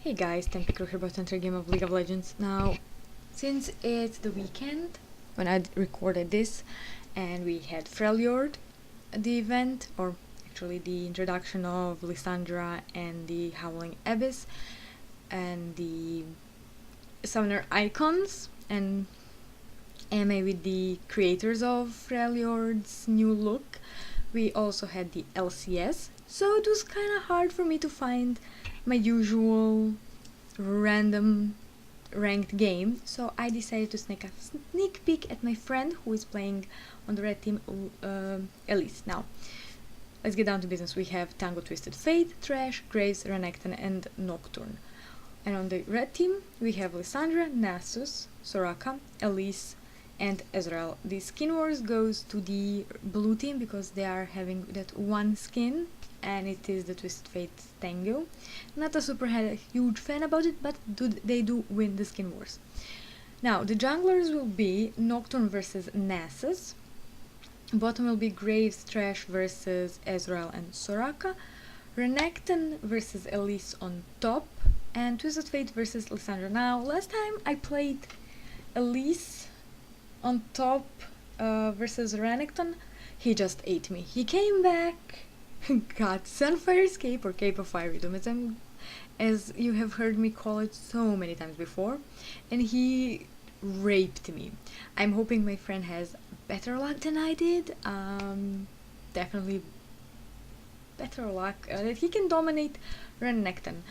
Hey guys, Tempicro here about to enter a game of League of Legends. Now, since it's the weekend when I recorded this and we had Freljord, the event, or actually the introduction of Lissandra and the Howling Abyss and the summoner icons and AMA with the creators of Freljord's new look, we also had the LCS, so it was kind of hard for me to find my usual random ranked game, so I decided to sneak a sneak peek at my friend who is playing on the red team, Elise. Now, let's get down to business. We have Tango, Twisted Fate, Trash, Graves, Renekton and Nocturne. And on the red team, we have Lissandra, Nasus, Soraka, Elise and Ezreal. The skin wars goes to the blue team because they are having that one skin, and it is the Twisted Fate Tango. Not a super huge fan about it, but they do win the skin wars. Now, the junglers will be Nocturne versus Nasus. Bottom will be Graves, Trash versus Ezreal and Soraka. Renekton versus Elise on top. And Twisted Fate versus Lissandra. Now, last time I played Elise on top versus Renekton, he just ate me. He came back, got Sunfire Escape or Cape of Fiery Doom, as you have heard me call it so many times before, and he raped me. I'm hoping my friend has better luck than I did. Definitely better luck that he can dominate Renekton.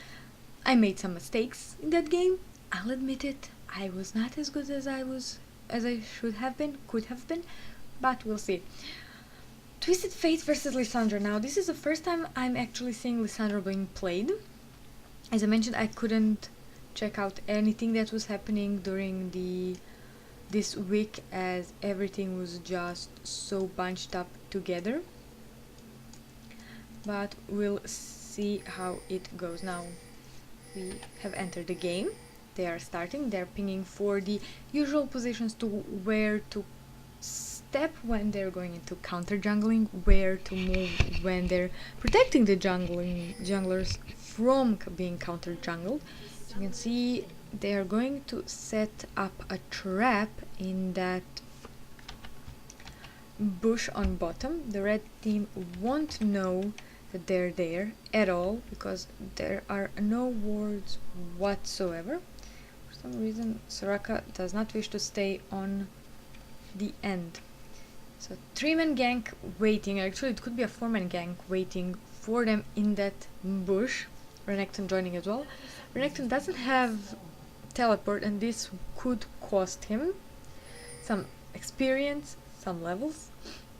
I made some mistakes in that game, I'll admit it. I was not as good as I should have been, could have been, but we'll see. Twisted Fate versus Lissandra. Now, this is the first time I'm actually seeing Lissandra being played. As I mentioned, I couldn't check out anything that was happening during this week, as everything was just so bunched up together. But we'll see how it goes. Now, we have entered the game. They are starting. They're pinging for the usual positions to where to step when they're going into counter jungling, where to move when they're protecting the junglers from being counter jungled. As you can see, they are going to set up a trap in that bush on bottom. The red team won't know that they're there at all because there are no wards whatsoever. For some reason, Soraka does not wish to stay on the end. So 3-man gank waiting, actually it could be a 4-man gank waiting for them in that bush. Renekton joining as well. Renekton doesn't have teleport, and this could cost him some experience, some levels.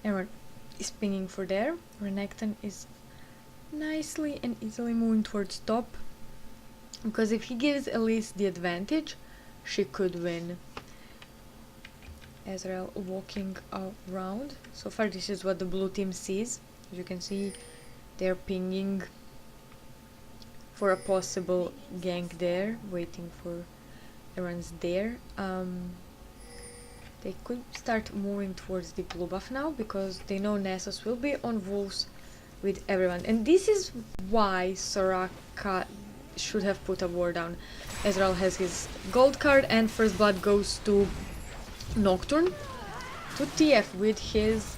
Everyone is pinging for there. Renekton is nicely and easily moving towards top, because if he gives Elise the advantage, she could win. Ezreal walking around. So far this is what the blue team sees. As you can see, they're pinging for a possible gank there, waiting for everyone's there. They could start moving towards the blue buff now, because they know Nasus will be on wolves with everyone, and this is why Soraka should have put a ward down. Ezreal has his gold card, and first blood goes to Nocturne to TF with his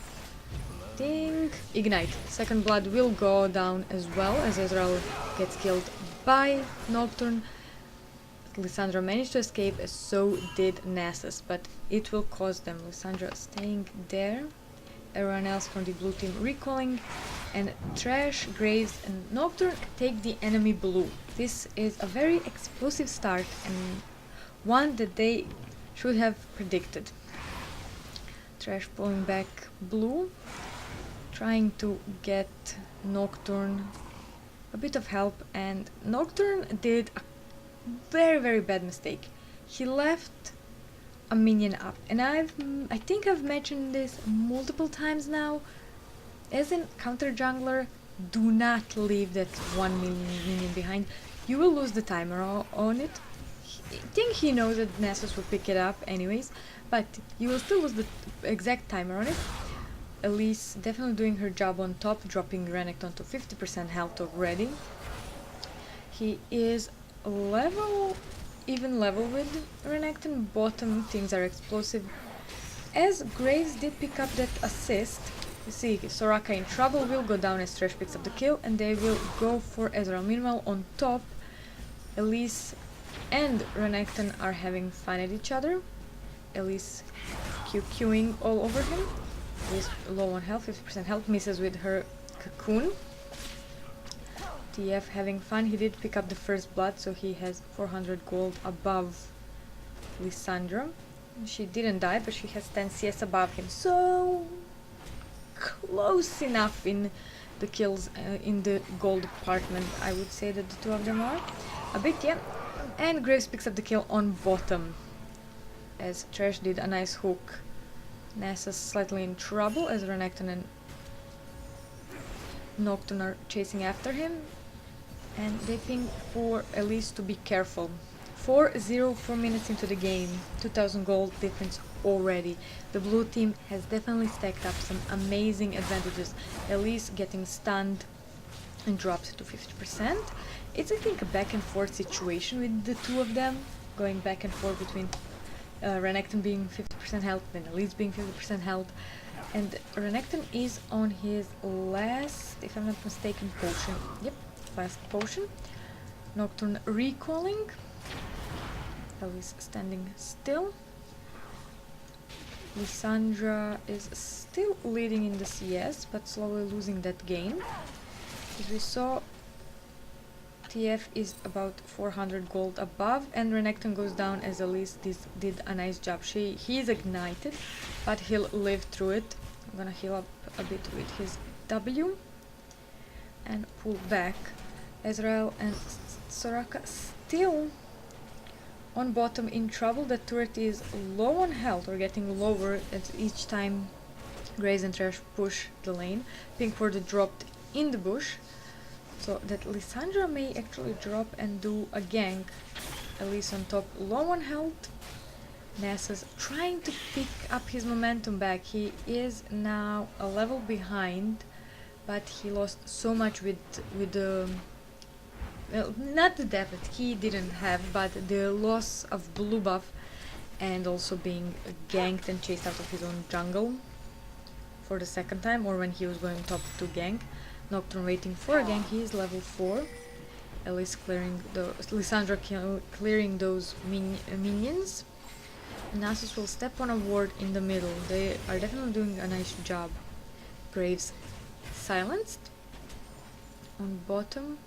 thing. Ignite. Second blood will go down as well, as Ezreal gets killed by Nocturne. Lissandra managed to escape, as so did Nasus, but it will cost them. Lissandra staying there, everyone else from the blue team recalling, and Trash, Graves and Nocturne take the enemy blue. This is a very explosive start, and one that they should have predicted. Trash pulling back blue, trying to get Nocturne a bit of help, and Nocturne did a very bad mistake. He left a minion up, and I think I've mentioned this multiple times now. As a counter jungler, do not leave that one minion behind. You will lose the timer on it. I think he knows that Nasus will pick it up anyways, but you will still lose the exact timer on it. Elise definitely doing her job on top, dropping Renekton to 50% health already. He is even level with Renekton. Bottom teams are explosive. As Graves did pick up that assist, you see Soraka in trouble will go down as Thresh picks up the kill, and they will go for Ezreal. Meanwhile, on top, Elise and Renekton are having fun at each other. Elise QQing all over him. Elise low on health, 50% health, misses with her cocoon. TF having fun. He did pick up the first blood, so he has 400 gold above Lissandra. She didn't die, but she has 10 CS above him, so close enough in the kills in the gold department. I would say that the two of them are a bit, yeah. And Graves picks up the kill on bottom, as Thresh did a nice hook. Nasus slightly in trouble as Renekton and Nocturne are chasing after him, and they ping for Elise to be careful. 4-0, 4 minutes into the game, 2000 gold difference already. The blue team has definitely stacked up some amazing advantages. Elise getting stunned and dropped to 50%. It's, I think, a back and forth situation with the two of them, going back and forth between Renekton being 50% health, then Elise being 50% health. And Renekton is on his last, if I'm not mistaken, potion. Yep, last potion. Nocturne recalling. Elise standing still. Lissandra is still leading in the CS, but slowly losing that game. As we saw, TF is about 400 gold above, and Renekton goes down as Elise did a nice job. He is ignited, but he'll live through it. I'm gonna heal up a bit with his W and pull back. Ezreal and Soraka still on bottom in trouble. The turret is low on health, or getting lower as each time Graves and Thresh push the lane. Pinkward dropped in the bush, so that Lissandra may actually drop and do a gank. Elise on top, low on health. Nasus trying to pick up his momentum back. He is now a level behind, but he lost so much with the well, not the death that he didn't have, but the loss of blue buff, and also being ganked and chased out of his own jungle for the second time, or when he was going top to gank. Nocturne waiting for a gank. He is level 4. Elise clearing the Lissandra clearing those minions. Nasus will step on a ward in the middle. They are definitely doing a nice job. Graves silenced. On bottom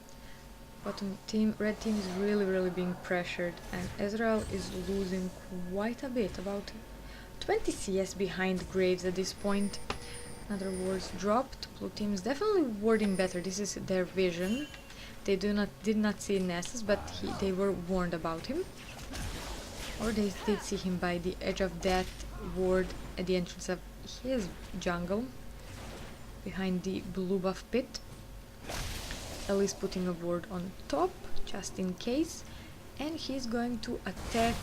team, red team is really being pressured, and Ezreal is losing quite a bit, about 20 CS behind Graves at this point. Another wards dropped. Blue team is definitely warding better. This is their vision. They did not see Nasus, but they were warned about him. Or they did see him by the edge of that ward at the entrance of his jungle, behind the blue buff pit. Elise putting a ward on top, just in case, and he's going to attack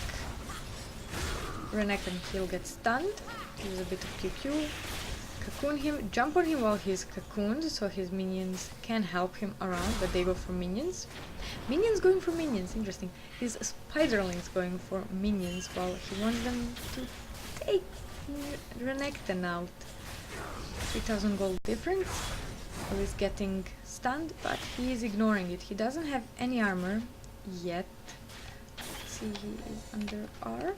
Renekton. He'll get stunned, use a bit of QQ, cocoon him, jump on him while he's cocooned, so his minions can help him around, but they go for minions. Minions going for minions, interesting. His spiderlings going for minions while he wants them to take Renekton out. 3000 gold difference. He's getting stunned, but he is ignoring it. He doesn't have any armor yet. See, he is under R.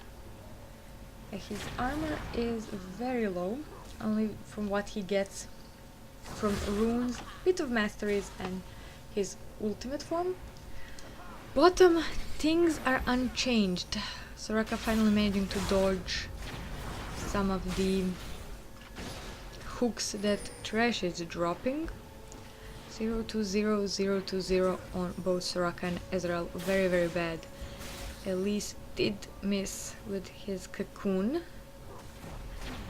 His armor is very low, only from what he gets from runes, bit of masteries, and his ultimate form. Bottom, things are unchanged. Soraka finally managing to dodge some of the hooks that Thresh is dropping. 0-0, 0-0 on both Soraka and Ezreal. Very bad. Elise did miss with his cocoon.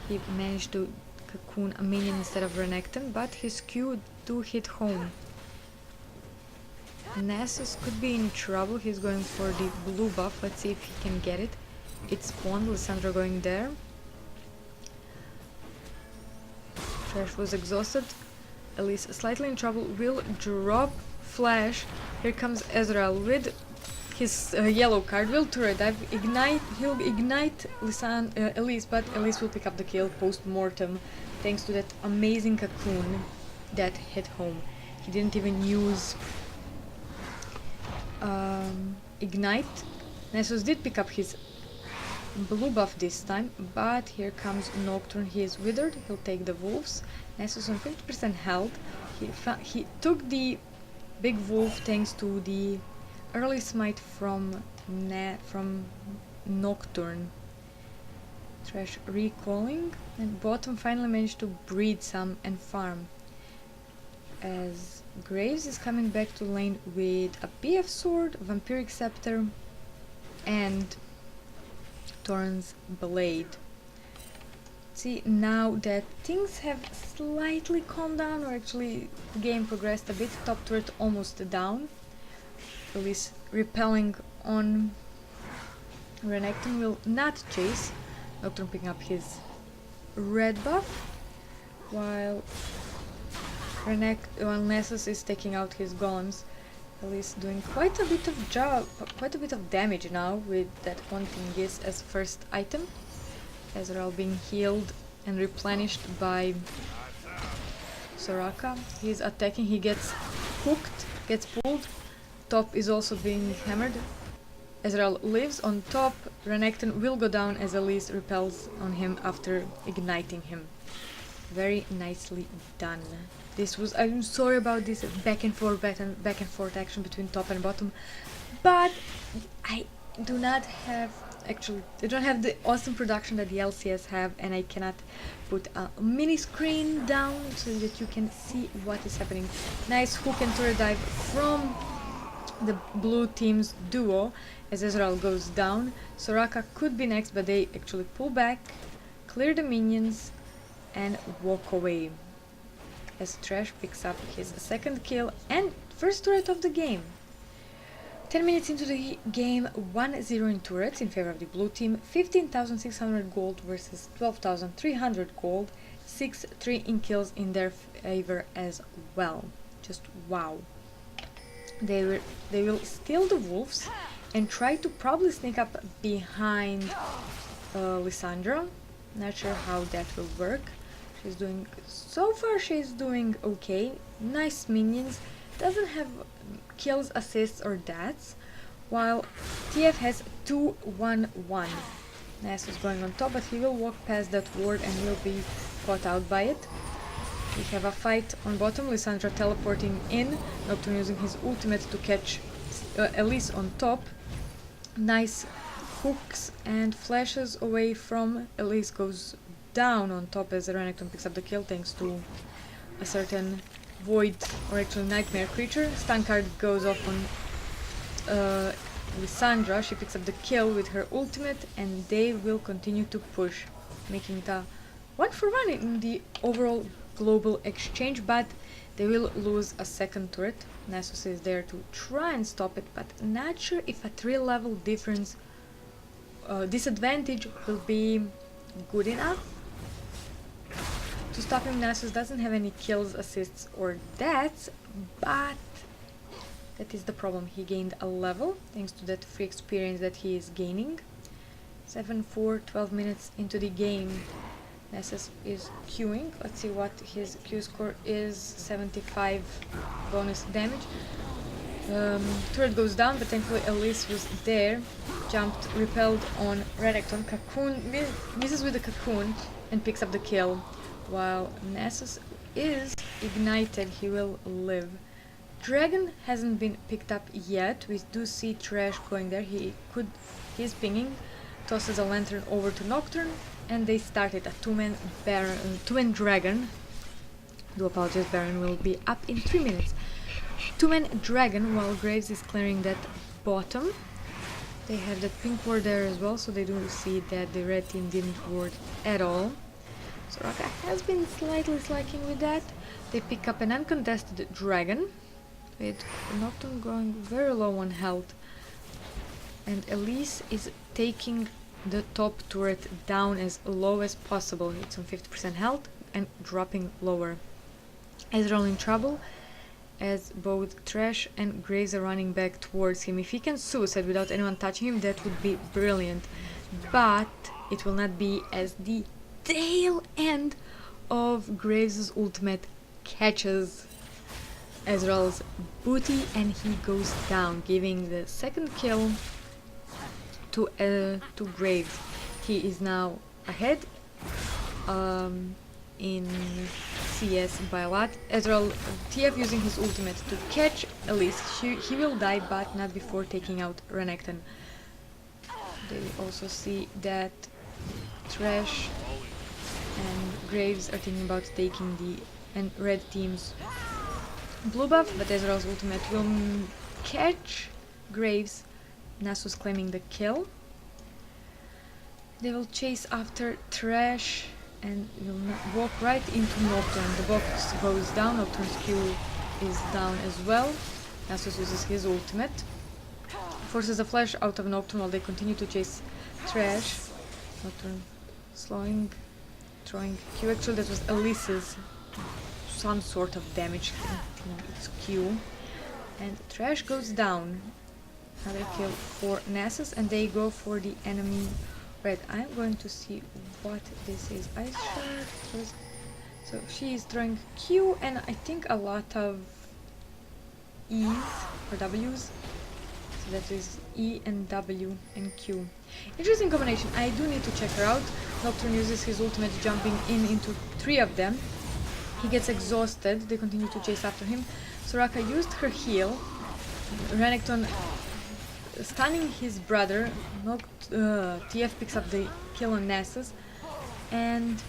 He managed to cocoon a minion instead of Renekton, but his Q do hit home. Nasus could be in trouble. He's going for the blue buff. Let's see if he can get it. It's spawned. Lissandra going there. Thresh was exhausted. Elise slightly in trouble. Will drop flash. Here comes Ezreal with his yellow card will turret dive, he'll ignite Elise, but Elise will pick up the kill post-mortem thanks to that amazing cocoon that hit home. He didn't even use ignite. Nessus did pick up his blue buff this time, but here comes Nocturne. He is withered, he'll take the wolves. Nessus on 50% health. He took the big wolf thanks to the early smite from Nocturne. Trash recalling, and bottom finally managed to breed some and farm. As Graves is coming back to lane with a PF sword, Vampiric Scepter, and Torrent's Blade. See, now that things have slightly calmed down, or actually the game progressed a bit, top turret almost down. Elise repelling on Renekton will not chase. Nocturne picking up his red buff, while Nessus is taking out his golems. Elise doing quite a bit of damage now with that one Tingis as first item. Ezreal being healed and replenished by Soraka. He's attacking, he gets hooked, gets pulled. Top is also being hammered. Ezreal lives on top. Renekton will go down as Elise repels on him after igniting him. Very nicely done. This was, I'm sorry about this back and forth action between top and bottom, but I do not have, actually, I don't have the awesome production that the LCS have, and I cannot put a mini screen down so that you can see what is happening. Nice hook and turret dive from the blue team's duo as Ezreal goes down. Soraka could be next, but they actually pull back, clear the minions, and walk away. As Trash picks up his second kill and first turret of the game. 10 minutes into the game, 1-0 in turrets in favor of the blue team, 15,600 gold versus 12,300 gold, 6-3 in kills in their favor as well. Just wow. They will steal the wolves and try to probably sneak up behind Lissandra. Not sure how that will work. So far she's doing okay. Nice minions. Doesn't have kills, assists or deaths. While TF has 2-1-1. Ness is going on top, but he will walk past that ward and will be caught out by it. We have a fight on bottom. Lissandra teleporting in. Nocturne using his ultimate to catch Elise on top. Nice hooks and flashes away from Elise, goes down on top as Renekton picks up the kill thanks to a certain void, or actually nightmare creature. Stun card goes off on Lissandra. She picks up the kill with her ultimate, and they will continue to push, making it a 1-for-1 in the overall global exchange, but they will lose a second turret. Nessus is there to try and stop it, but not sure if a 3-level difference disadvantage will be good enough to stop him. Nessus doesn't have any kills, assists or deaths, but that is the problem. He gained a level thanks to that free experience that he is gaining. 7-4, 12 minutes into the game. Nessus is queuing. Let's see what his Q score is. 75 bonus damage. Turret goes down, but thankfully Elise was there. Jumped, repelled on Renekton. Cocoon misses with the cocoon and picks up the kill. While Nessus is ignited, he will live. Dragon hasn't been picked up yet. We do see Trash going there. He's pinging. Tosses a lantern over to Nocturne, and they started a two-man dragon. Do apologize, Baron will be up in 3 minutes. Two-man dragon while Graves is clearing that bottom. They have that pink ward there as well, so they do see that the red team didn't ward at all. Soraka has been slightly slacking with that. They pick up an uncontested dragon, with Nocturne going very low on health. And Elise is taking the top turret down as low as possible. It's on 50% health and dropping lower. Ezreal in trouble as both Trash and Graves are running back towards him. If he can suicide without anyone touching him, that would be brilliant. But it will not be, as the tail end of Graves' ultimate catches Ezreal's booty and he goes down, giving the second kill to Graves. He is now ahead in CS by a lot. Ezreal, TF using his ultimate to catch Elise. He will die, but not before taking out Renekton. They also see that Trash and Graves are thinking about taking the red team's blue buff, but Ezreal's ultimate will catch Graves. Nasus claiming the kill. They will chase after Trash and will walk right into Nocturne. The box goes down, Nocturne's Q is down as well. Nasus uses his ultimate. Forces a flash out of Nocturne while they continue to chase Trash. Nocturne slowing, throwing Q. Actually, that was Elise's some sort of damage to its Q. And Trash goes down. Another kill for Nasus, and they go for the enemy red. I'm going to see what this is. Ice shard. So she is throwing Q and I think a lot of E's or W's. So that is E and W and Q. Interesting combination. I do need to check her out. Nocturne uses his ultimate, jumping into 3 of them. He gets exhausted. They continue to chase after him. Soraka used her heal. Renekton stunning his brother. TF picks up the kill on Nasus. And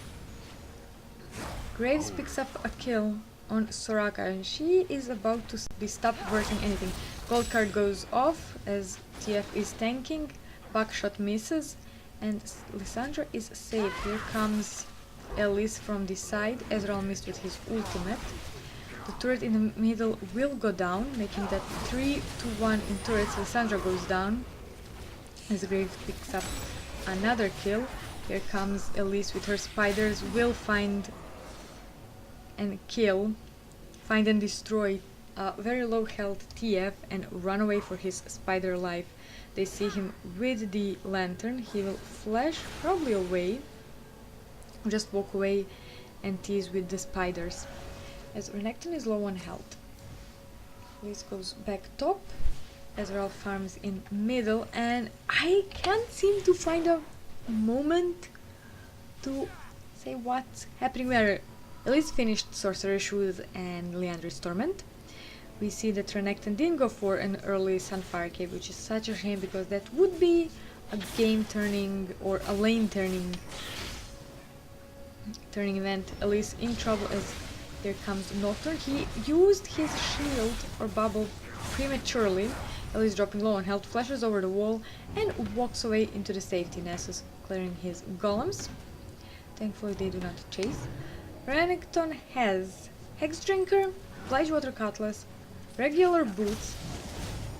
Graves picks up a kill on Soraka, and she is about to be stopped working anything. Gold card goes off as TF is tanking. Buckshot misses, and Lissandra is safe. Here comes Elise from the side. Ezreal missed with his ultimate. The turret in the middle will go down, making that 3-1 in turrets. Lissandra goes down as Graves picks up another kill. Here comes Elise with her spiders. Will find and kill, find and destroy very low health TF and run away for his spider life. They see him with the lantern. He will flash probably away, just walk away and tease with the spiders. As Renekton is low on health. Elise goes back top. Ezreal farms in middle, and I can't seem to find a moment to say what's happening where. Elise finished Sorcerer Shoes and Liandry's Torment. We see that Renekton didn't go for an early Sunfire Cave, which is such a shame because that would be a game turning or a lane turning event. Elise in trouble as here comes Nocturne. He used his shield or bubble prematurely. Elise dropping low on health, flashes over the wall and walks away into the safety. Nasus clearing his golems. Thankfully they do not chase. Renekton has Hex Drinker, Blightwater Cutlass, regular boots,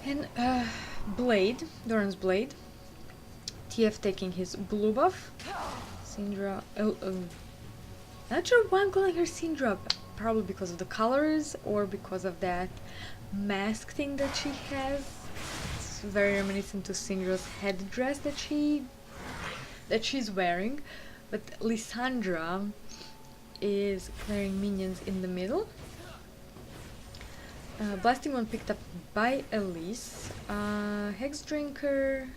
and Blade, Doran's Blade. TF taking his blue buff. Syndra, not sure why I'm calling her Syndra, probably because of the colors or because of that mask thing that she has. It's very reminiscent to Syndra's headdress that she's wearing. But Lissandra is clearing minions in the middle. Blasting one picked up by Elise. Hex Drinker,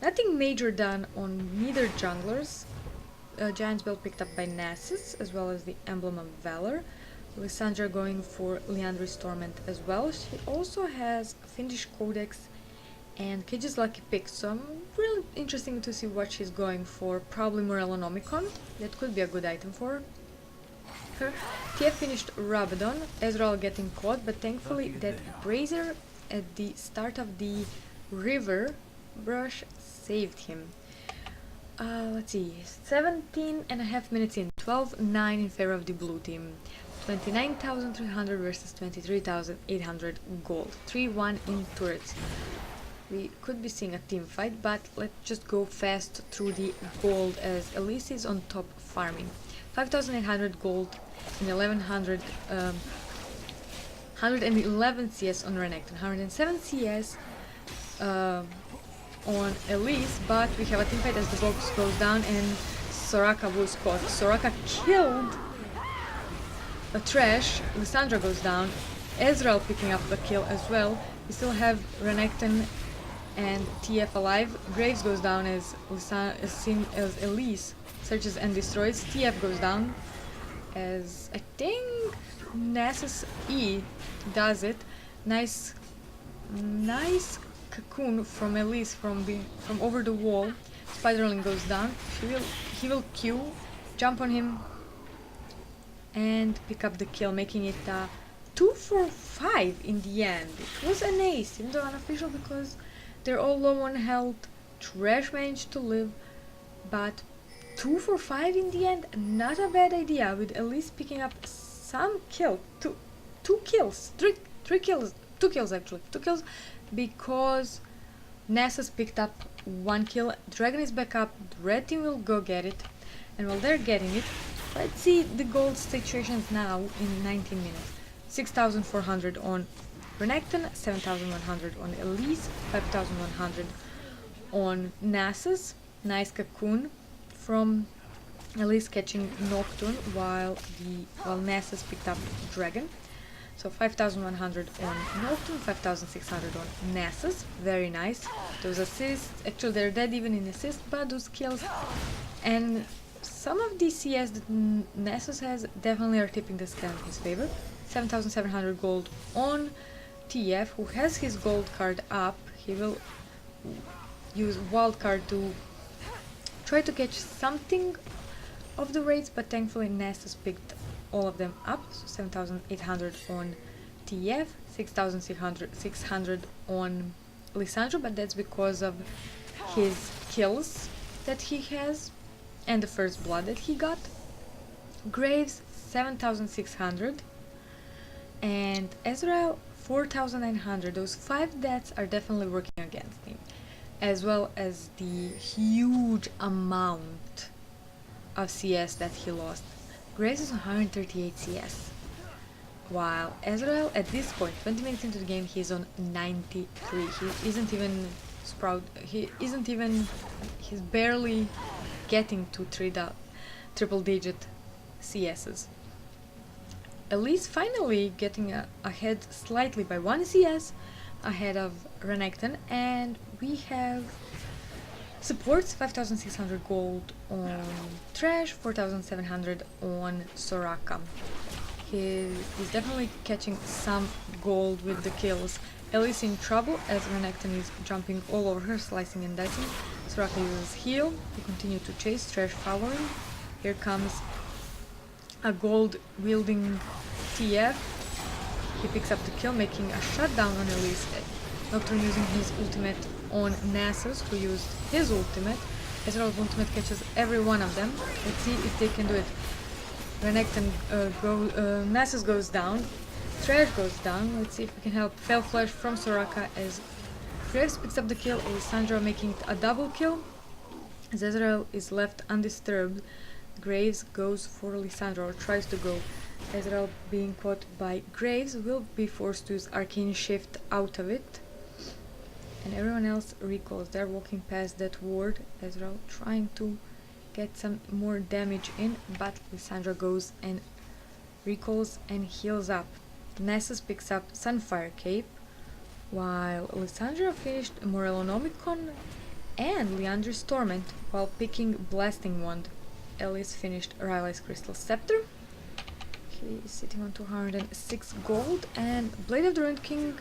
nothing major done on neither junglers. Giant's Bell picked up by Nasus, as well as the Emblem of Valor. Lissandra going for Liandry's Torment as well. She also has Fiendish Codex and Cage's Lucky Pick, so I'm really interesting to see what she's going for. Probably Morellonomicon. That could be a good item for her. TF finished Rabadon. Ezreal getting caught, but thankfully that Brazier at the start of the river brush saved him. Let's see, 17.5 minutes in, 12-9 in favor of the blue team. 29,300 versus 23,800 gold. 3-1 in turrets. We could be seeing a team fight, but let's just go fast through the gold as Elise is on top farming. 5,800 gold and 1,100 111 CS on Renekton, 107 CS on Elise, but we have a teamfight as the box goes down and Soraka was caught. Soraka killed a Trash, Lissandra goes down, Ezreal picking up the kill as well. We still have Renekton and TF alive. Graves goes down as Elise searches and destroys. TF goes down as I think Nessus E does it. Nice cocoon from Elise from over the wall. Spiderling goes down. He will Q, jump on him, and pick up the kill, making it 2 for 5 in the end. It was an ace, even though unofficial because they're all low on health. Trash managed to live, but 2 for 5 in the end, not a bad idea, with Elise picking up some kill. Two kills, three kills, 2 kills actually, 2 kills, because Nessus picked up 1 kill. Dragon is back up, the red team will go get it, and while they're getting it, let's see the gold situations now in 19 minutes. 6,400 on Renekton, 7,100 on Elise, 5,100 on Nasus. Nice cocoon from Elise catching Nocturne while Nasus picked up Dragon. So 5,100 on Nocturne, 5,600 on Nasus. Very nice. Those assists, actually they're dead even in assists, but those kills and some of the CS that Nessus has definitely are tipping the scale in his favor. 7,700 gold on TF, who has his gold card up. He will use wild card to try to catch something of the raids, but thankfully Nessus picked all of them up. So 7,800 on TF, 6,600 on Lissandra, but that's because of his kills that he has and the first blood that he got. Graves 7,600 and Ezreal 4,900. Those 5 deaths are definitely working against him, as well as the huge amount of CS that he lost. Graves is 138 CS, while Ezreal at this point, 20 minutes into the game, he's on 93. He's barely getting to triple digit CSs. Elise finally getting ahead slightly by 1 CS ahead of Renekton, and we have supports 5,600 gold on Trash, 4,700 on Soraka. He's definitely catching some gold with the kills. Elise in trouble as Renekton is jumping all over her, slicing and dicing. Soraka uses heal to continue to chase, Trash following. Here comes a gold wielding TF. He picks up the kill, making a shutdown on Elise. Nocturne using his ultimate on Nasus, who used his ultimate. Ezreal's ultimate catches every one of them. Let's see if they can do it. Renekton Nasus goes down. Trash goes down. Let's see if we can help. Fell Flash from Soraka as Graves picks up the kill. Lissandra making a double kill. As Ezreal is left undisturbed, Graves goes for Lissandra, or tries to go. Ezreal being caught by Graves will be forced to use Arcane Shift out of it. And everyone else recalls. They're walking past that ward. Ezreal trying to get some more damage in, but Lissandra goes and recalls and heals up. Nessus picks up Sunfire Cape, while Lissandra finished Morellonomicon and Liandry's Torment while picking Blasting Wand. Elise finished Rylai's Crystal Scepter. He is sitting on 206 gold, and Blade of the Ruined King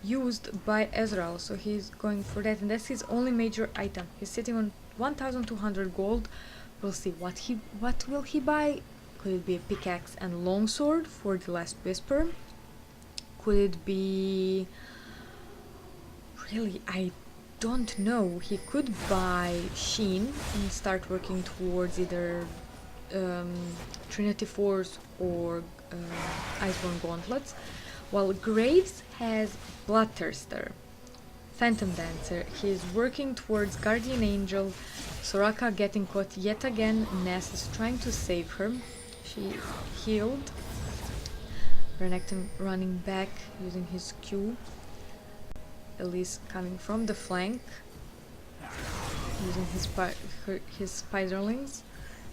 used by Ezreal, so he's going for that, and that's his only major item. He's sitting on 1,200 gold. We'll see what will he buy. Could it be a pickaxe and longsword for the Last Whisper? Could it be... Really, I don't know. He could buy Sheen and start working towards either Trinity Force or Iceborne Gauntlets, while Graves has Bloodthirster, Phantom Dancer. He's working towards Guardian Angel. Soraka getting caught yet again. Ness is trying to save her. She healed. Renekton running back using his Q. Elise coming from the flank using his spiderlings.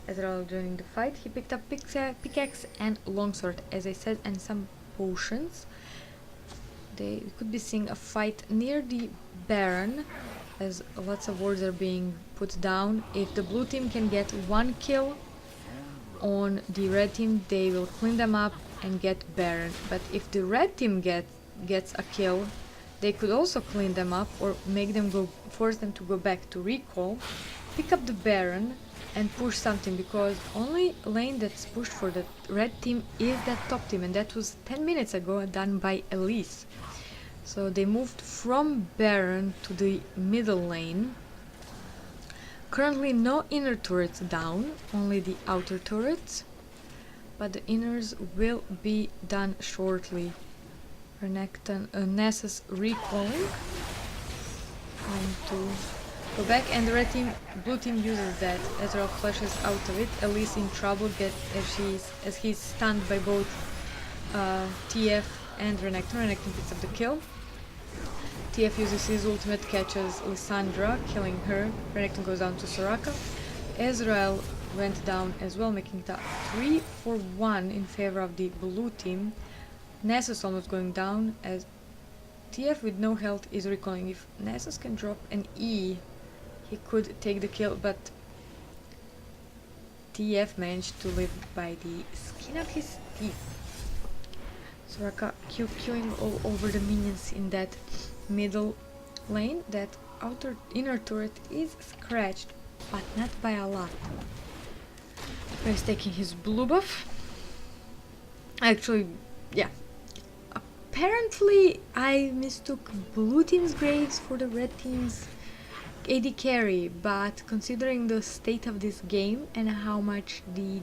Ezreal joining the fight. He picked up pickaxe and longsword, as I said, and some potions. We could be seeing a fight near the Baron, as lots of wards are being put down. If the blue team can get one kill on the red team, they will clean them up and get Baron. But if the red team gets a kill, they could also clean them up or force them to go back to recall, pick up the Baron and push something, because only lane that's pushed for the red team is that top team, and that was 10 minutes ago done by Elise. So they moved from Baron to the middle lane. Currently no inner turrets down, only the outer turrets, but the inners will be done shortly. Renekton, Nessus recalling, trying to go back, and the blue team uses that. Ezreal flashes out of it. Elise in trouble as he's stunned by both TF and Renekton. Renekton picks up the kill. TF uses his ultimate, catches Lissandra, killing her. Renekton goes down to Soraka. Ezreal went down as well, making it a 3-for-1 in favor of the blue team. Nessus almost going down, as TF with no health is recalling. If Nessus can drop an E, he could take the kill, but TF managed to live by the skin of his teeth. Soraka queuing all over the minions in that middle lane. That inner turret is scratched, but not by a lot. He's taking his blue buff. Actually, yeah. Apparently, I mistook blue team's Graves for the red team's AD carry, but considering the state of this game and how much the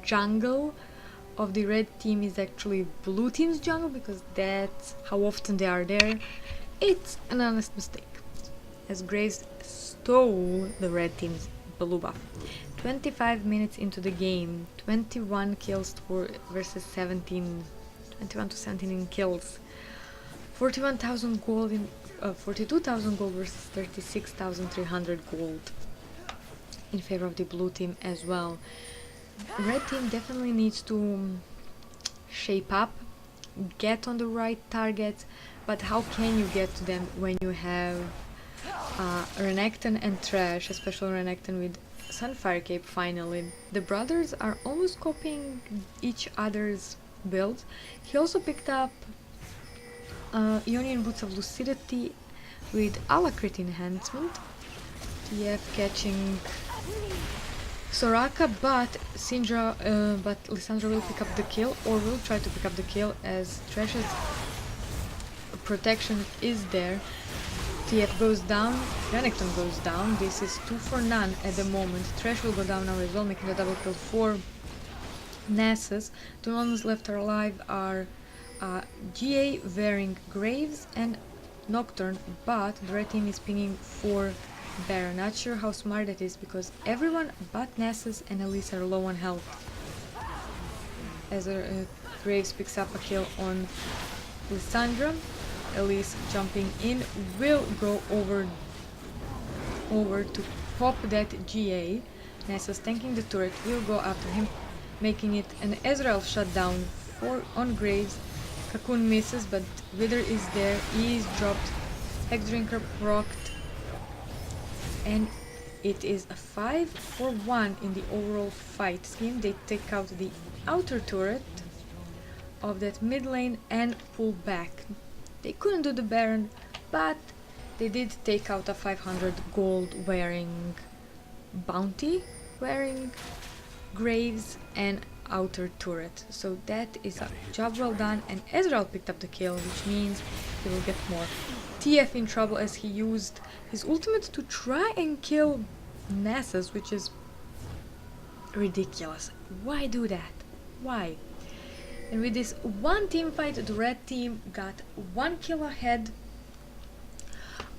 jungle of the red team is actually blue team's jungle, because that's how often they are there, it's an honest mistake, as Graves stole the red team's blue buff. 25 minutes into the game, 21 kills versus 17, 21 to 17 in kills, 41,000 gold in 42,000 gold versus 36,300 gold in favor of the blue team as well. Red team definitely needs to shape up, get on the right targets, but how can you get to them when you have Renekton and Thresh, especially Renekton with Sunfire Cape finally. The brothers are almost copying each other's builds. He also picked up Ionian Boots of Lucidity with Alacrit enhancement. TF catching Soraka, but Lissandra will pick up the kill, or will try to pick up the kill, as Thresh's protection is there. TF goes down, Renekton goes down. This is 2 for none at the moment. Thresh will go down now as well, making a double kill for Nessus. The ones left alive are GA wearing Graves and Nocturne, but the red team is pinging for Baron. Not sure how smart that is, because everyone but Nessus and Elise are low on health. As Graves picks up a kill on Lissandra, Elise jumping in will go over to pop that GA. Nessus tanking the turret will go after him, making it an Ezreal shutdown on Graves. Cocoon misses, but Wither is there. E is dropped. Hexdrinker procced, and it is a 5-for-1 in the overall fight scheme. They take out the outer turret of that mid lane and pull back. They couldn't do the Baron, but they did take out a 500 gold wearing bounty, wearing Graves and outer turret. So that is a job well done, and Ezreal picked up the kill, which means he will get more. TF in trouble as he used his ultimate to try and kill Nessus, which is ridiculous. Why do that? Why? And with this one team fight, the red team got 1 kill ahead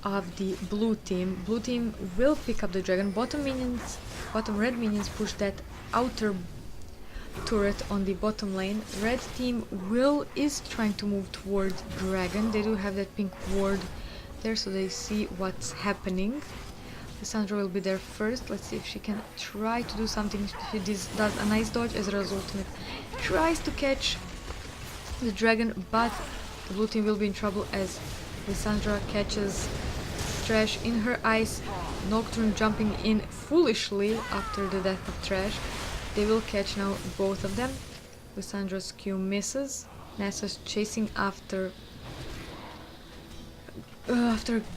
of the blue team. Blue team will pick up the dragon. Bottom red minions push that outer turret on the bottom lane. Red team is trying to move towards dragon. They do have that pink ward there, so they see what's happening. Lissandra will be there first. Let's see if she can try to do something. She does a nice dodge. Ezreal's ultimate tries to catch the dragon, but the blue team will be in trouble as Lissandra catches Trash in her eyes. Nocturne jumping in foolishly after the death of Trash. They will catch now both of them. Lissandra's Q misses. Nasus chasing after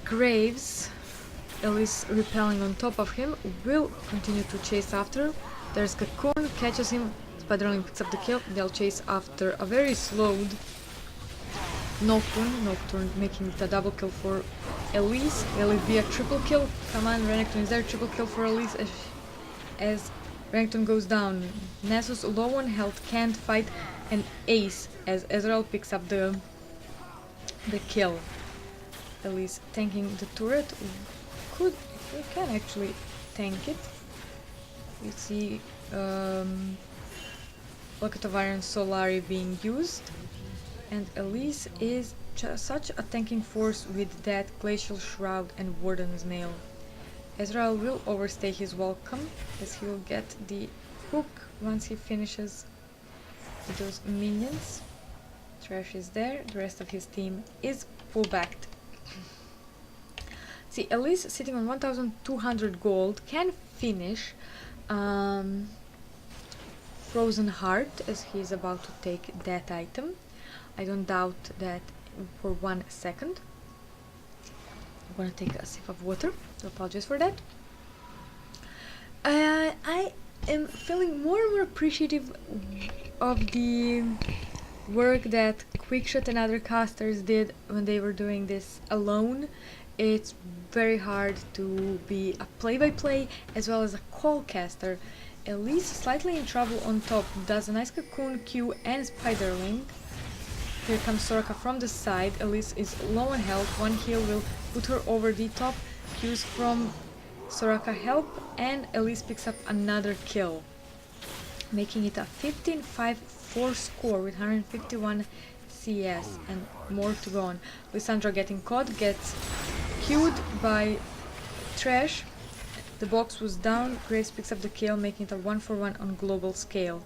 Graves. Elise repelling on top of him, will continue to chase after. There's Cocoon, catches him, Spiderling picks up the kill. They'll chase after a very slowed Nocturne making it a double kill for Elise. Will it be a triple kill? Come on, Renekton is there, triple kill for Elise as Renekton goes down. Nasus low on health, can't fight, and ace as Ezreal picks up the kill. Elise tanking the turret. We can actually tank it. We see Bucket of Iron Solari being used, and Elise is such a tanking force with that Glacial Shroud and Warden's Nail. Ezreal will overstay his welcome as he will get the hook once he finishes with those minions. Trash is there, the rest of his team is pullbacked. See, Elise sitting on 1200 gold can finish Frozen Heart as he is about to take that item. I don't doubt that for 1 second. I'm gonna take a sip of water, so apologies for that. I am feeling more and more appreciative of the work that Quickshot and other casters did when they were doing this alone. It's very hard to be a play-by-play as well as a call caster. Elise slightly in trouble on top, does a nice Cocoon Q and Spiderling. Here comes Soraka from the side. Elise is low on health, one heal will put her over the top. Qs from Soraka help, and Elise picks up another kill, making it a 15-5-4 score with 151 CS and more to go on. Lissandra getting caught, gets Q'd by Trash. The box was down, Graves picks up the kill, making it a 1-for-1 on global scale.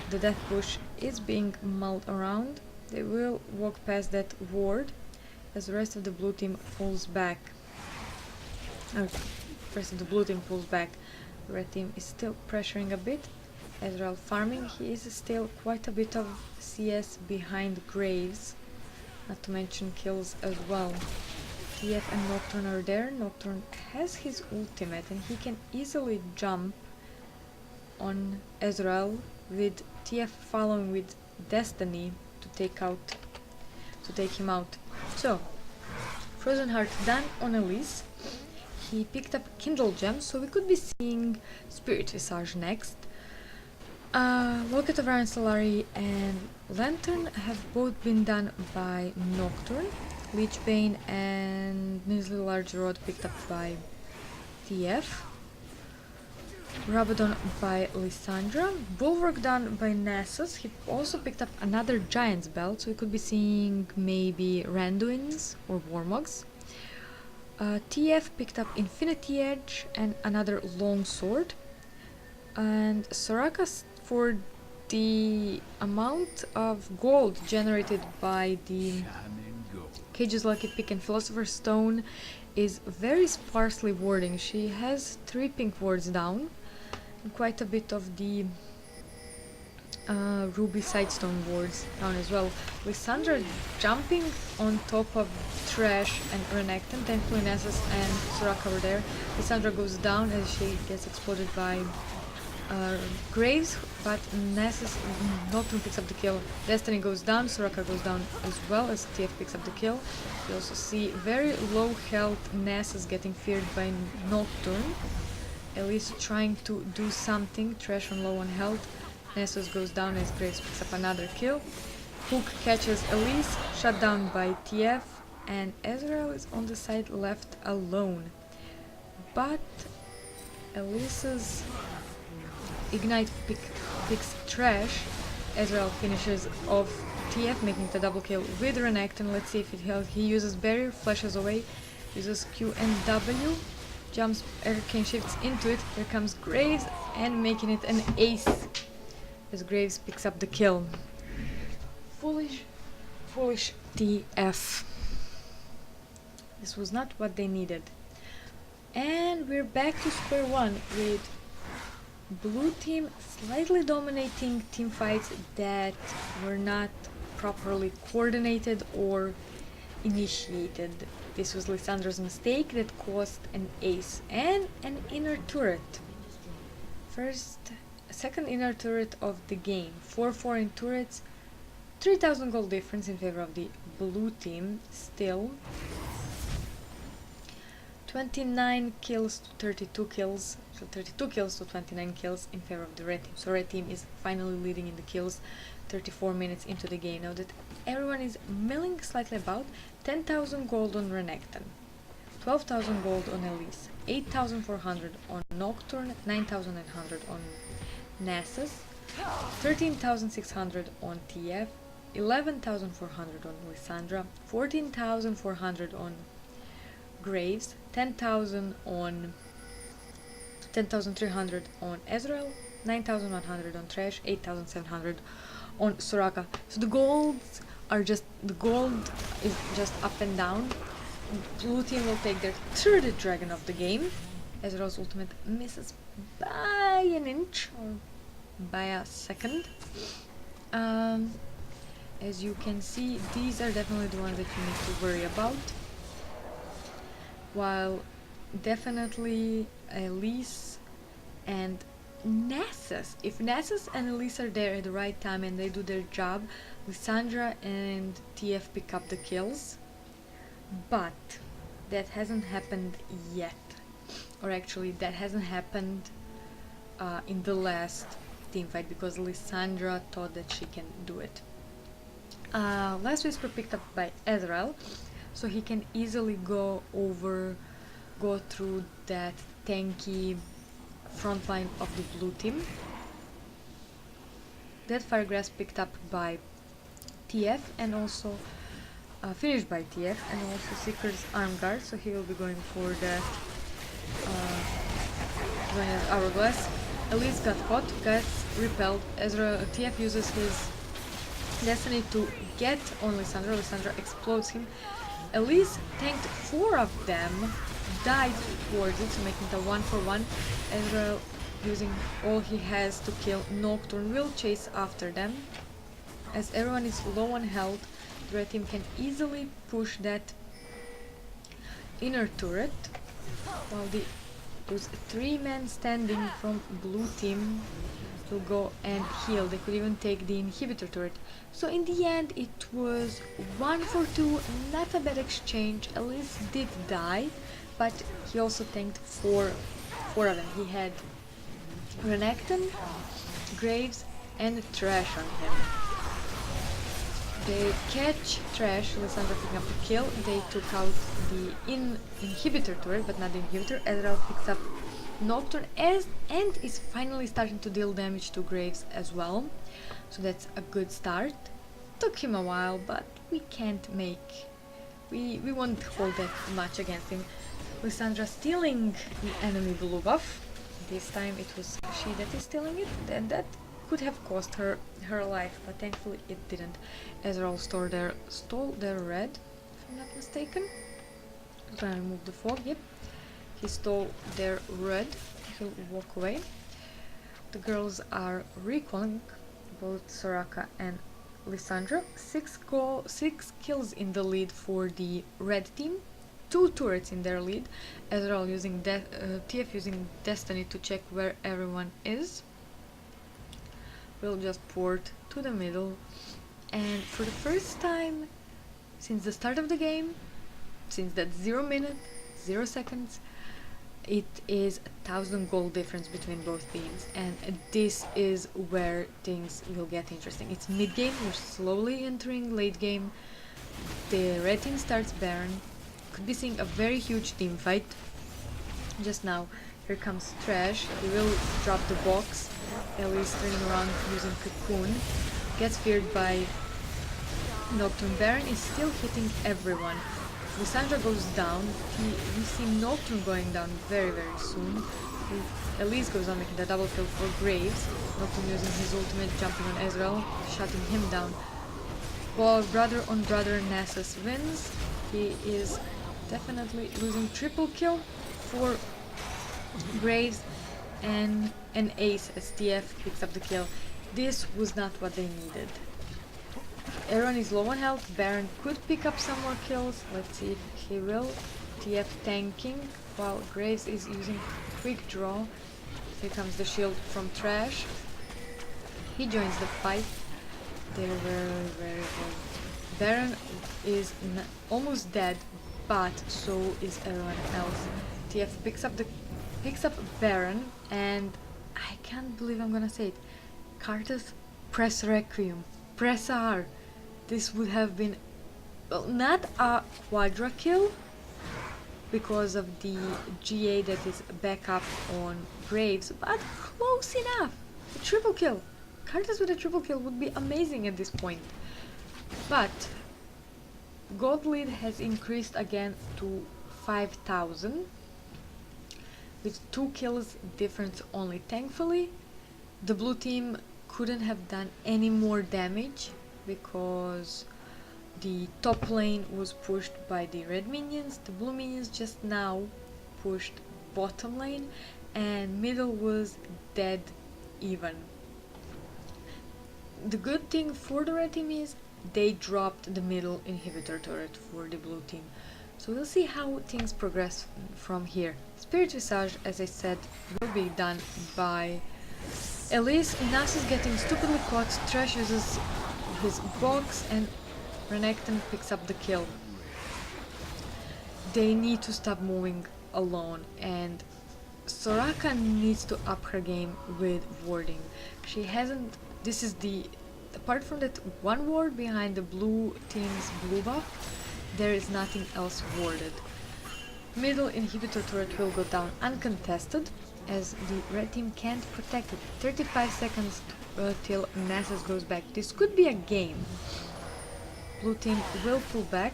The death bush is being mulled around. They will walk past that ward as the rest of the blue team pulls back. The rest of the blue team pulls back. The red team is still pressuring a bit. Ezreal farming, he is still quite a bit of CS behind Graves, not to mention kills as well. TF and Nocturne are there. Nocturne has his ultimate and he can easily jump on Ezreal with TF following with Destiny to take him out. So, Frozen Heart done on Elise. He picked up Kindle Gem, so we could be seeing Spirit Visage next. Locket of Iron Solari and Lantern have both been done by Nocturne. Leechbane and Nizzly Large Rod picked up by TF. Rabadon by Lissandra. Bulwark done by Nasus. He also picked up another Giant's Belt, so we could be seeing maybe Randuins or Warmogs. TF picked up Infinity Edge and another Long Sword. And Soraka, for the amount of gold generated by the Cage's Lucky Pick and Philosopher's Stone, is very sparsely warding. She has 3 pink wards down and quite a bit of the Ruby Sidestone wards down as well. Lissandra jumping on top of Trash and Renekton. Thankfully Nasus and Soraka were there. Lissandra goes down as she gets exploded by Graves, but Nasus Nocturne picks up the kill. Destiny goes down, Soraka goes down as well as TF picks up the kill. We also see very low health Nasus getting feared by Nocturne. Elise trying to do something, Trash on low on health. Nasus goes down as Graves picks up another kill. Hook catches Elise, shut down by TF, and Ezreal is on the side left alone. But Elise's Ignite picks Trash. Ezreal finishes off TF, making the double kill with Renekton. Let's see if it helps. He uses barrier, flashes away, uses Q and W, jumps, arcane shifts into it. Here comes Graves and making it an ace as Graves picks up the kill. Foolish TF. This was not what they needed. And we're back to square one with blue team slightly dominating team fights that were not properly coordinated or initiated. This was Lissandra's mistake that caused an ace and an inner turret. Second inner turret of the game. 4-4 in turrets. 3000 gold difference in favor of the blue team still. 29 kills to 32 kills. So 32 kills to 29 kills in favor of the red team. So red team is finally leading in the kills 34 minutes into the game. Now that everyone is milling slightly about, 10,000 gold on Renekton, 12,000 gold on Elise, 8,400 on Nocturne, 9,900 on Nasus, 13,600 on TF, 11,400 on Lissandra, 14,400 on Graves, 10,300 on Ezreal, 9,100 on Trash, 8,700 on Soraka. So the gold is just up and down. Blue team will take their third dragon of the game. Ezreal's ultimate misses by an inch or by a second. As you can see, these are definitely the ones that you need to worry about. While definitely Elise and Nasus, if Nasus and Elise are there at the right time and they do their job, Lissandra and TF pick up the kills. But that hasn't happened yet, or actually that hasn't happened in the last team fight because Lissandra thought that she can do it. Last Whisper picked up by Ezreal, so he can easily go through that tanky front line of the blue team. That Firegrass picked up by TF and also finished by TF, and also Seeker's Arm Guard, so he will be going for that Hourglass. Elise got caught, gets repelled. TF uses his Destiny to get on Lissandra. Lissandra explodes him. Elise tanked 4 of them, died towards it, so making it a 1-for-1. Ezreal, using all he has to kill Nocturne, will chase after them. As everyone is low on health, the red team can easily push that inner turret, while those 3 men standing from blue team will go and heal. They could even take the inhibitor turret. So in the end it was 1-for-2, not a bad exchange. Elise did die, but he also tanked 4 of them. He had Renekton, Graves and Trash on him. They catch Trash, Lissandra picking up the kill. They took out the inhibitor turret, but not the inhibitor. Ezreal picks up Nocturne and is finally starting to deal damage to Graves as well. So that's a good start. Took him a while, but we won't hold that much against him. Lissandra stealing the enemy blue buff. This time it was she that is stealing it, and that could have cost her life, but thankfully it didn't. Ezreal stole their red, if I'm not mistaken. I'm trying to remove the fog, yep. He stole their red. He'll walk away. The girls are recalling, both Soraka and Lissandra. 6 kills in the lead for the red team. 2 turrets in their lead. Ezreal using TF using Destiny to check where everyone is. We'll just port to the middle, and for the first time since the start of the game, since that 0 minute, 0 seconds, it is 1,000 gold difference between both teams, and this is where things will get interesting. It's mid game, we're slowly entering late game. The red team starts Baron. Could be seeing a very huge team fight. Just now, here comes Trash. He will drop the box. Elise turning around using Cocoon. Gets feared by Nocturne. Baron is still hitting everyone. Lissandra goes down. We see Nocturne going down very soon. Elise goes on making the double kill for Graves. Nocturne using his ultimate, jumping on Ezreal, shutting him down. While brother on brother Nasus wins, he is definitely losing triple kill for Graves and an ace as TF picks up the kill. This was not what they needed. Aaron is low on health. Baron could pick up some more kills. Let's see if he will. TF tanking while Graves is using quick draw. Here comes the shield from Trash. He joins the fight. They're very good. Baron is almost dead, but so is everyone else. TF picks up Baron, and I can't believe I'm gonna say it. Karthus, press Requiem, press R. This would have been, well, not a quadra kill because of the GA that is back up on Graves, but close enough. A triple kill. Karthus with a triple kill would be amazing at this point. But gold lead has increased again to 5,000 with 2 kills difference only. Thankfully, the blue team couldn't have done any more damage because the top lane was pushed by the red minions. The blue minions just now pushed bottom lane, and middle was dead even. The good thing for the red team is they dropped the middle inhibitor turret for the blue team. So we'll see how things progress from here. Spirit Visage, as I said, will be done by Elise. Nasus getting stupidly caught. Trash uses his box and Renekton picks up the kill. They need to stop moving alone, and Soraka needs to up her game with warding. She hasn't. This is apart from that one ward behind the blue team's blue buff, there is nothing else warded. Middle inhibitor turret will go down uncontested as the red team can't protect it. 35 seconds till Nasus goes back. This could be a game. Blue team will pull back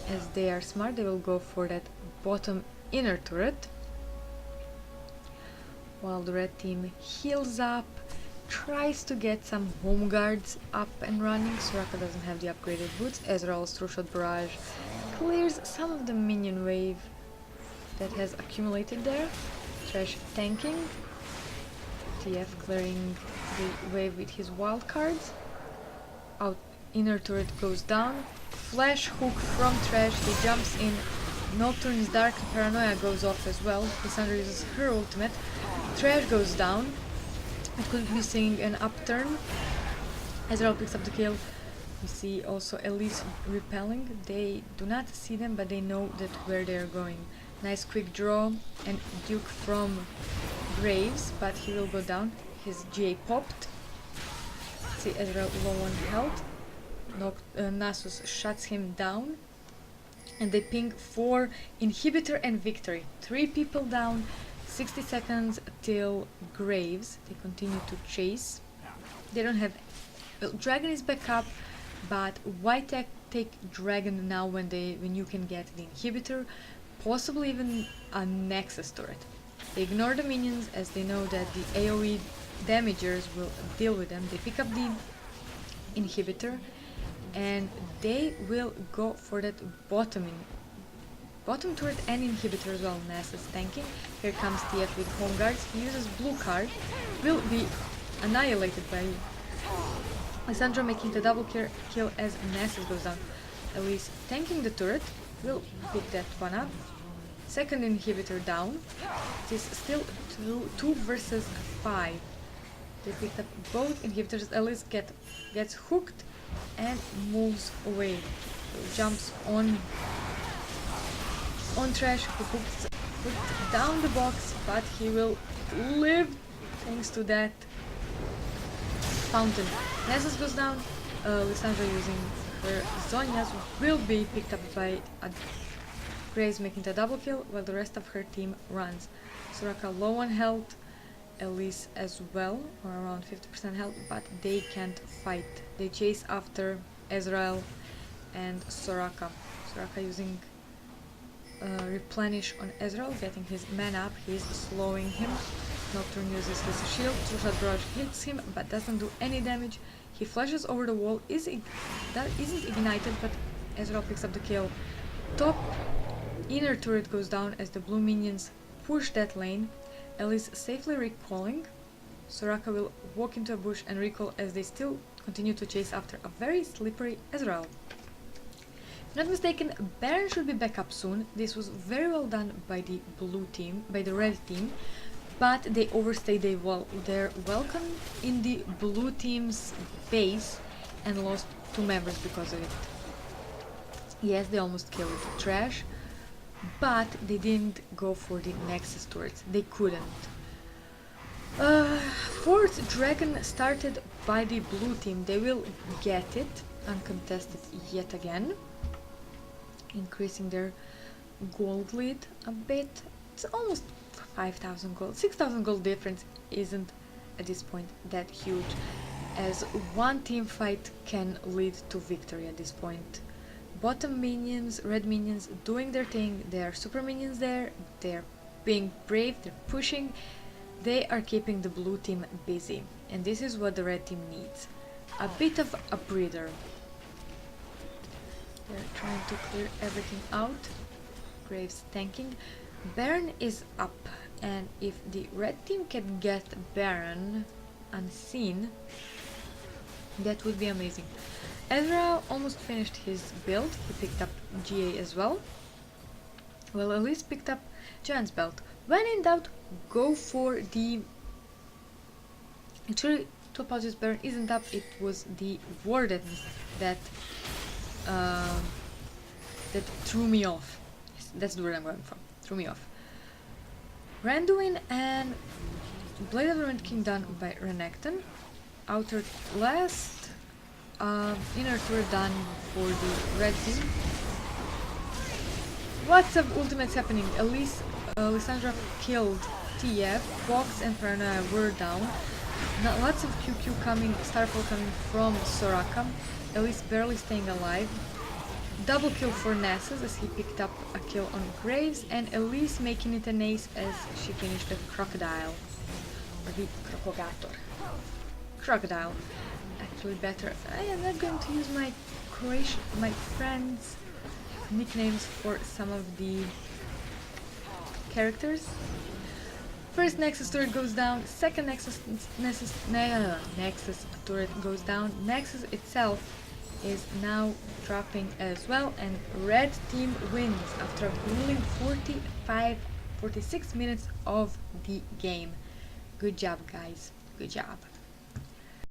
as they are smart. They will go for that bottom inner turret while the red team heals up, tries to get some home guards up and running. Soraka doesn't have the upgraded boots. Ezreal's through shot barrage clears some of the minion wave that has accumulated there. Trash tanking. TF clearing the wave with his wild cards. Out inner turret goes down. Flash hook from Trash. He jumps in. Nocturne's Dark Paranoia goes off as well. Lissandra uses her ultimate. Trash goes down. I could be seeing an upturn. Ezreal picks up the kill. We see also Elise repelling. They do not see them, but they know that where they are going. Nice quick draw and Duke from Graves, but he will go down. His GA popped. See Ezreal low on health. Nasus shuts him down. And they ping for inhibitor and victory. 3 people down. 60 seconds till Graves. They continue to chase. They don't have... Well, Dragon is back up, but why take Dragon now when you can get the inhibitor, possibly even a Nexus turret? They ignore the minions as they know that the AoE damagers will deal with them. They pick up the inhibitor and they will go for that bottom turret and inhibitor as well. Nasus tanking. Here comes TF with home guards. He uses blue card. Will be annihilated by Lissandra, making the double kill as Nasus goes down. Elise tanking the turret. Will pick that one up. Second inhibitor down. It is still 2 versus 5. They picked up both inhibitors. Elise gets hooked and moves away. So jumps on Trash, who hooked down the box, but he will live thanks to that fountain. Nasus goes down. Lissandra using her Zhonya's will be picked up by Graves, making the double kill while the rest of her team runs. Soraka low on health Elise as well, or around 50% health, but they can't fight. They chase after Ezreal and Soraka. Soraka using replenish on Ezreal, getting his mana up. He's slowing him. Nocturne uses his shield. True-Shot Barrage hits him, but doesn't do any damage. He flashes over the wall. That isn't ignited, but Ezreal picks up the kill. Top inner turret goes down as the blue minions push that lane. Elise safely recalling. Soraka will walk into a bush and recall as they still continue to chase after a very slippery Ezreal. If not mistaken, Baron should be back up soon. This was very well done by the red team, but they overstayed their welcome in the blue team's base and lost 2 members because of it. Yes, they almost killed Trash, but they didn't go for the Nexus turrets. They couldn't. 4th Dragon started by the blue team. They will get it uncontested yet again, increasing their gold lead a bit. It's almost 5,000 gold. 6,000 gold difference isn't at this point that huge, as one team fight can lead to victory at this point. Bottom minions, red minions, doing their thing. There are super minions there. They're being brave. They're pushing. They are keeping the blue team busy, and this is what the red team needs. A bit of a breather. They're trying to clear everything out. Graves tanking. Baron is up, and if the red team can get Baron unseen, that would be amazing. Ezra almost finished his build. He picked up GA as well. Well, Elise picked up Giant's Belt. When in doubt, go for the... Actually, to apologize, Baron isn't up. It was the Warden that threw me off. Yes, that's the word I'm going for. Threw me off. Randuin and Blade of the Wind King done by Renekton. Outer last. Inner turret done for the red team. Lots of ultimates happening. Lissandra killed TF. Fox and Paranoia were down. Lots of QQ coming, Starfall coming from Soraka. Elise barely staying alive. Double kill for Nessus as he picked up a kill on Graves, and Elise making it an ace as she finished the Crocodile. Or the Crocogator. Crocodile. Actually better. I am not going to use my friends' nicknames for some of the characters. First Nexus turret goes down, second Nexus turret goes down. Nexus itself is now dropping as well, and red team wins after a grueling 46 minutes of the game. Good job, guys. Good job.